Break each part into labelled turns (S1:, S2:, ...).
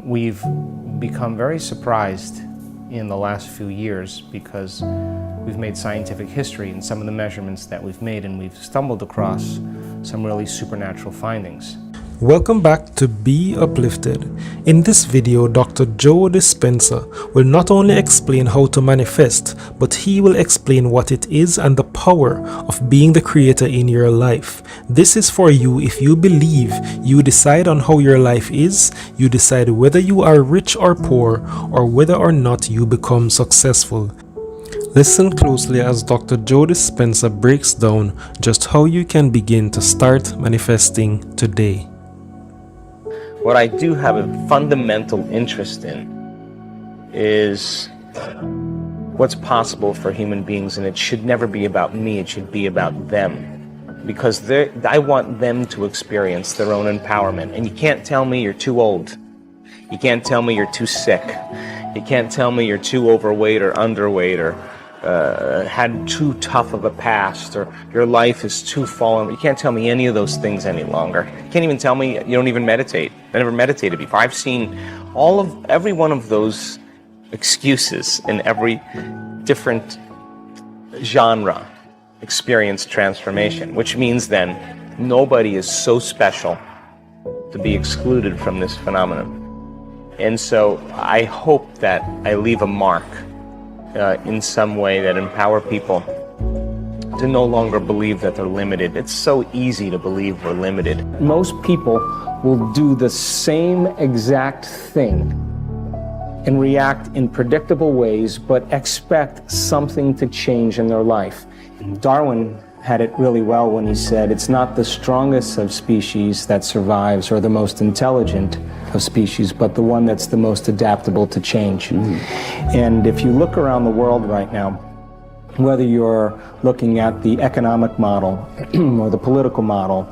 S1: We've become very surprised in the last few years because we've made scientific history in some of the measurements that we've made, and we've stumbled across some really supernatural findings.
S2: Welcome back to Be Uplifted. In this video, Dr. Joe Dispenza will not only explain how to manifest, but he will explain what it is and the power of being the creator in your life. This is for you if you believe you decide on how your life is, you decide whether you are rich or poor, or whether or not you become successful. Listen closely as Dr. Joe Dispenza breaks down just how you can begin to start manifesting today.
S1: What I do have a fundamental interest in is what's possible for human beings, and it should never be about me, it should be about them. Because I want them to experience their own empowerment. And you can't tell me you're too old. You can't tell me you're too sick. You can't tell me you're too overweight or underweight or had too tough of a past, or your life is too fallen. You can't tell me any of those things any longer. You can't even tell me you don't even meditate. I never meditated before. I've seen every one of those excuses in every different genre experience transformation, which means then nobody is so special to be excluded from this phenomenon. And so I hope that I leave a mark in some way that empower people to no longer believe that they're limited. It's so easy to believe we're limited.
S3: Most people will do the same exact thing and react in predictable ways, but expect something to change in their life. Darwin had it really well when he said, it's not the strongest of species that survives or the most intelligent of species, but the one that's the most adaptable to change. And if you look around the world right now, whether you're looking at the economic model or the political model,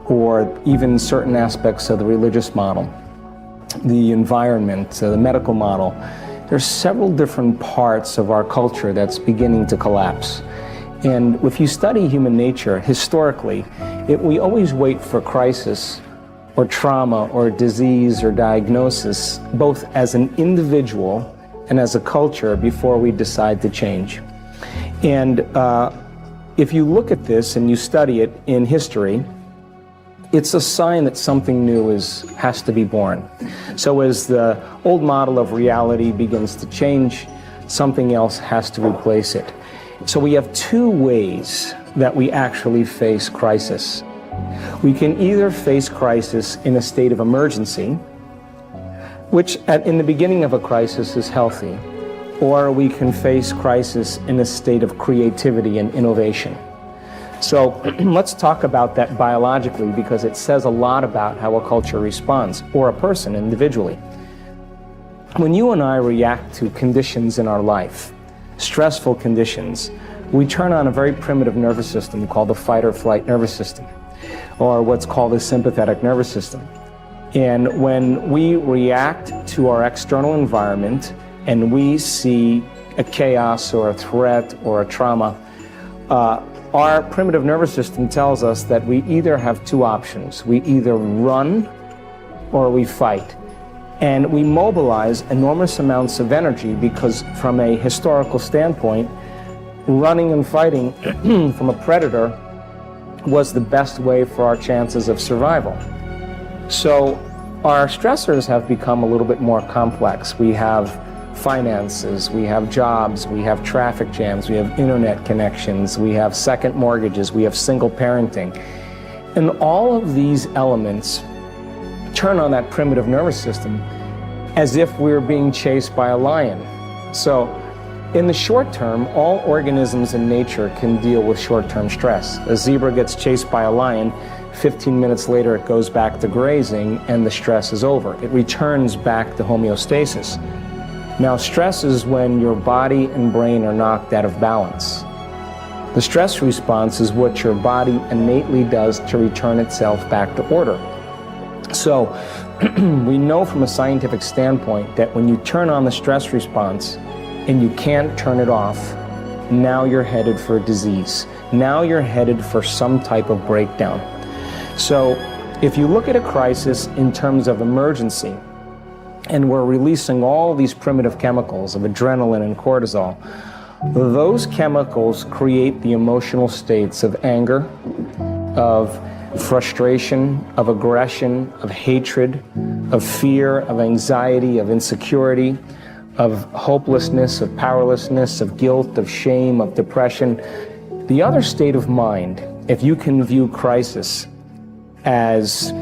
S3: or even certain aspects of the religious model, the environment, the medical model, there's several different parts of our culture that's beginning to collapse. And if you study human nature historically, we always wait for crisis or trauma or disease or diagnosis, both as an individual and as a culture, before we decide to change. And if you look at this and you study it in history, it's a sign that something new has to be born. So as the old model of reality begins to change, something else has to replace it. So we have two ways that we actually face crisis. We can either face crisis in a state of emergency, which in the beginning of a crisis is healthy, or we can face crisis in a state of creativity and innovation. So let's talk about that biologically, because it says a lot about how a culture responds, or a person individually. When you and I react to conditions in our life, stressful conditions, we turn on a very primitive nervous system called the fight or flight nervous system, or what's called the sympathetic nervous system. And when we react to our external environment and we see a chaos or a threat or a trauma, our primitive nervous system tells us that we either have two options. We either run or we fight. And we mobilize enormous amounts of energy because, from a historical standpoint, running and fighting from a predator was the best way for our chances of survival. So our stressors have become a little bit more complex. We have finances, we have jobs, we have traffic jams, we have internet connections, we have second mortgages, we have single parenting. And all of these elements turn on that primitive nervous system as if we're being chased by a lion. So in the short term, all organisms in nature can deal with short-term stress. A zebra gets chased by a lion, 15 minutes later it goes back to grazing and the stress is over. It returns back to homeostasis. Now, stress is when your body and brain are knocked out of balance. The stress response is what your body innately does to return itself back to order. So we know from a scientific standpoint that when you turn on the stress response and you can't turn it off, now you're headed for a disease. Now you're headed for some type of breakdown. So if you look at a crisis in terms of emergency, and we're releasing all these primitive chemicals of adrenaline and cortisol, those chemicals create the emotional states of anger, of frustration, of aggression, of hatred, of fear, of anxiety, of insecurity, of hopelessness, of powerlessness, of guilt, of shame, of depression. The other state of mind, if you can view crisis as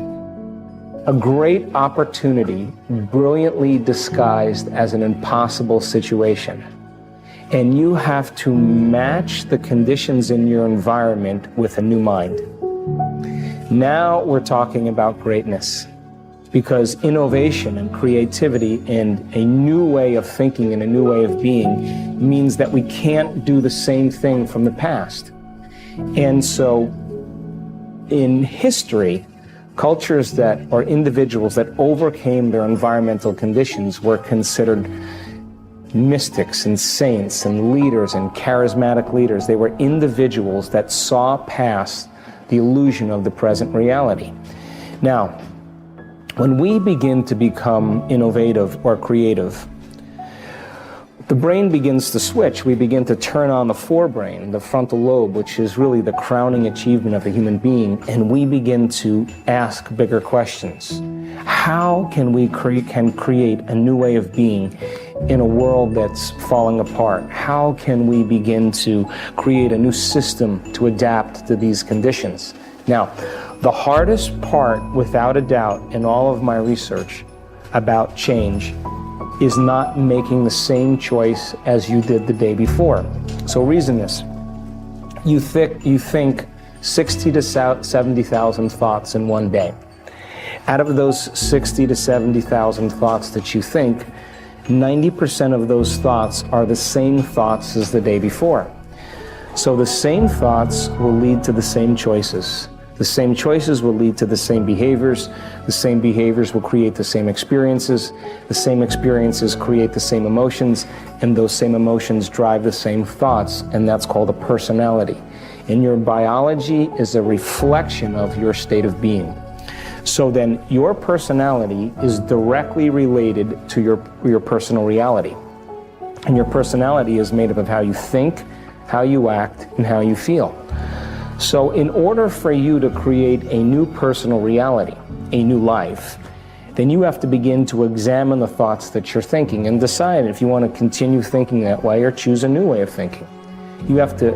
S3: a great opportunity brilliantly disguised as an impossible situation, and you have to match the conditions in your environment with a new mind. Now we're talking about greatness, because innovation and creativity and a new way of thinking and a new way of being means that we can't do the same thing from the past. And so in history, cultures that, or individuals that overcame their environmental conditions were considered mystics and saints and leaders and charismatic leaders. They were individuals that saw past the illusion of the present reality. Now, when we begin to become innovative or creative, the brain begins to switch. We begin to turn on the forebrain, the frontal lobe, which is really the crowning achievement of the human being, and we begin to ask bigger questions. How can we create a new way of being in a world that's falling apart? How can we begin to create a new system to adapt to these conditions? Now, the hardest part, without a doubt, in all of my research about change is not making the same choice as you did the day before. So reason this. You think 60 to 70,000 thoughts in one day. Out of those 60 to 70,000 thoughts that you think, 90% of those thoughts are the same thoughts as the day before. So the same thoughts will lead to the same choices. The same choices will lead to the same behaviors. The same behaviors will create the same experiences. The same experiences create the same emotions, and those same emotions drive the same thoughts, and that's called a personality. And your biology is a reflection of your state of being. So then your personality is directly related to your personal reality. And your personality is made up of how you think, how you act, and how you feel. So in order for you to create a new personal reality, a new life, then you have to begin to examine the thoughts that you're thinking and decide if you want to continue thinking that way or choose a new way of thinking. You have to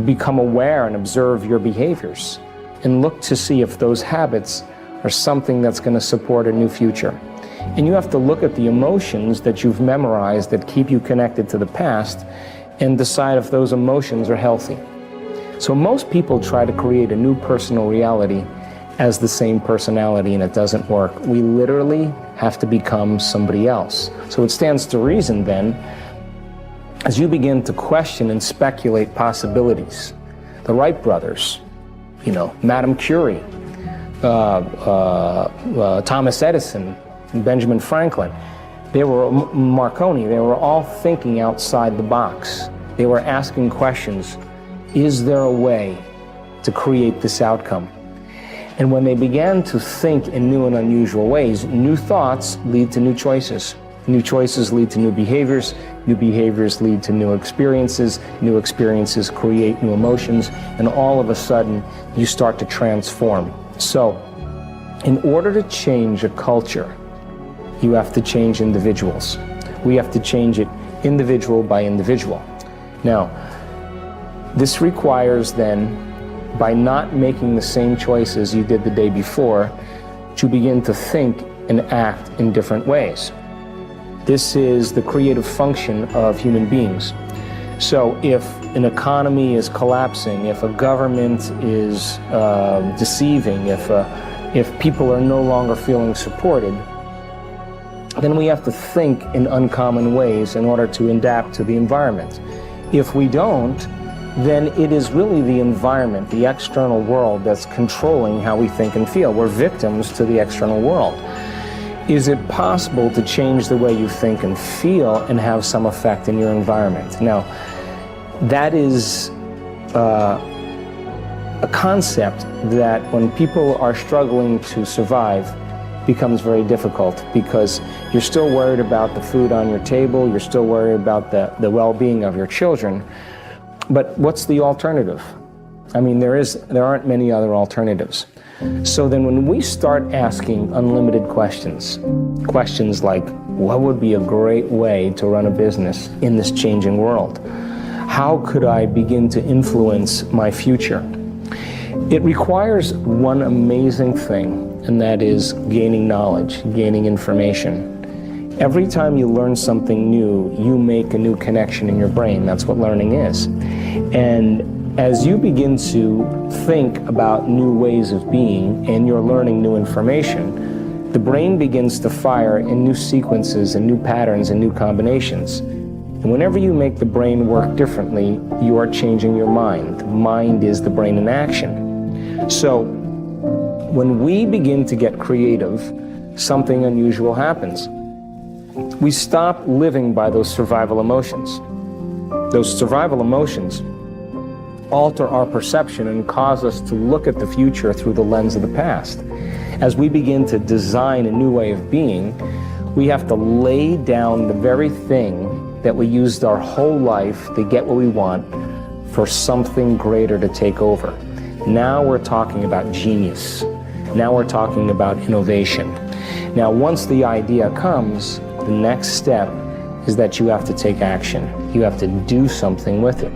S3: become aware and observe your behaviors and look to see if those habits are something that's going to support a new future. And you have to look at the emotions that you've memorized that keep you connected to the past and decide if those emotions are healthy. So most people try to create a new personal reality as the same personality, and it doesn't work. We literally have to become somebody else. So it stands to reason then, as you begin to question and speculate possibilities, the Wright brothers, Madame Curie, Thomas Edison, Benjamin Franklin, Marconi, they were all thinking outside the box. They were asking questions. Is there a way to create this outcome? And when they began to think in new and unusual ways, new thoughts lead to new choices. New choices lead to new behaviors lead to new experiences create new emotions, and all of a sudden you start to transform. So, in order to change a culture, you have to change individuals. We have to change it individual by individual. Now, this requires then, by not making the same choices you did the day before, to begin to think and act in different ways. This is the creative function of human beings. So if an economy is collapsing, if a government is deceiving, if people are no longer feeling supported, then we have to think in uncommon ways in order to adapt to the environment. If we don't, then it is really the environment, the external world, that's controlling how we think and feel. We're victims to the external world. Is it possible to change the way you think and feel and have some effect in your environment? Now, that is a concept that when people are struggling to survive, becomes very difficult because you're still worried about the food on your table, you're still worried about the well-being of your children. But what's the alternative? I mean, there aren't many other alternatives. So then when we start asking unlimited questions like, what would be a great way to run a business in this changing world? How could I begin to influence my future? It requires one amazing thing, and that is gaining knowledge, gaining information. Every time you learn something new, you make a new connection in your brain. That's what learning is. And as you begin to think about new ways of being and you're learning new information, the brain begins to fire in new sequences and new patterns and new combinations. And whenever you make the brain work differently, you are changing your mind. Mind is the brain in action. So when we begin to get creative, something unusual happens. We stop living by those survival emotions. Those survival emotions alter our perception and cause us to look at the future through the lens of the past. As we begin to design a new way of being, we have to lay down the very thing that we used our whole life to get what we want for something greater to take over. Now we're talking about genius. Now we're talking about innovation. Now, once the idea comes, the next step is that you have to take action. You have to do something with it.